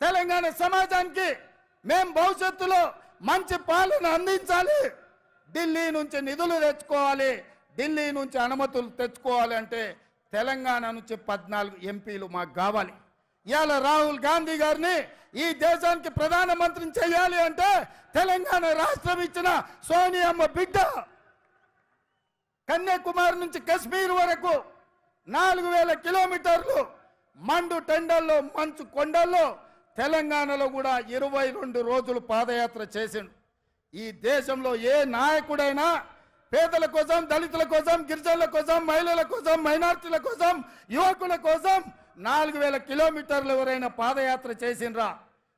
తెలంగాణ సమాజానికి మేం భవిష్యత్తులో మంచి పాలన అందించాలి, ఢిల్లీ నుంచి నిధులు తెచ్చుకోవాలి, ఢిల్లీ నుంచి అనుమతులు తెచ్చుకోవాలి అంటే తెలంగాణ నుంచి 14 ఎంపీలు మాకు కావాలి. ఇవాళ రాహుల్ గాంధీ గారిని ఈ దేశానికి ప్రధానమంత్రిని చేయాలి అంటే తెలంగాణ రాష్ట్రం ఇచ్చిన సోనియమ్మ బిడ్డ. కన్యాకుమారి నుంచి కశ్మీర్ వరకు 4000 కిలోమీటర్లు మండు టెండల్లో మంచు కొండల్లో తెలంగాణలో కూడా 22 రోజులు పాదయాత్ర చేసిండు. ఈ దేశంలో ఏ నాయకుడైనా పేదల కోసం, దళితుల కోసం, గిరిజనుల కోసం, మహిళల కోసం, మైనార్టీల కోసం, యువకుల కోసం 4000 కిలోమీటర్లు ఎవరైనా పాదయాత్ర చేసిండ్రా?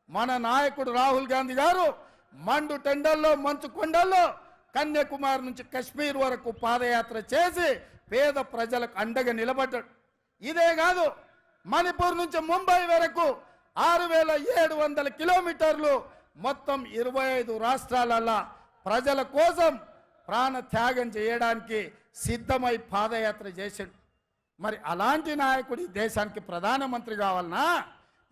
మన నాయకుడు రాహుల్ గాంధీ గారు మండు టెండల్లో మంచు కొండల్లో కన్యాకుమారి నుంచి కశ్మీర్ వరకు పాదయాత్ర చేసి పేద ప్రజలకు అండగా నిలబడ్డాడు. ఇదే కాదు, మణిపూర్ నుంచి ముంబై వరకు 6700 కిలోమీటర్లు మొత్తం 25 రాష్ట్రాలలో ప్రజల కోసం ప్రాణ త్యాగం చేయడానికి సిద్ధమై పాదయాత్ర చేశాడు. మరి అలాంటి నాయకుడు దేశానికి ప్రధానమంత్రి కావాలన్నా?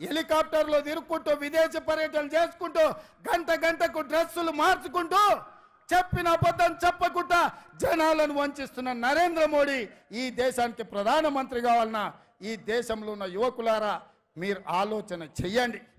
హెలికాప్టర్లో తిరుక్కుంటూ విదేశీ పర్యటనలు చేసుకుంటూ గంటకు డ్రెస్సులు మార్చుకుంటూ చెప్పిన అబద్ధం చెప్పకుండా జనాలను వంచిస్తున్న నరేంద్ర మోడీ ఈ దేశానికి ప్రధానమంత్రి కావాలన్నా? ఈ దేశంలో ఉన్న యువకులారా మీరు ఆలోచన చెయ్యండి.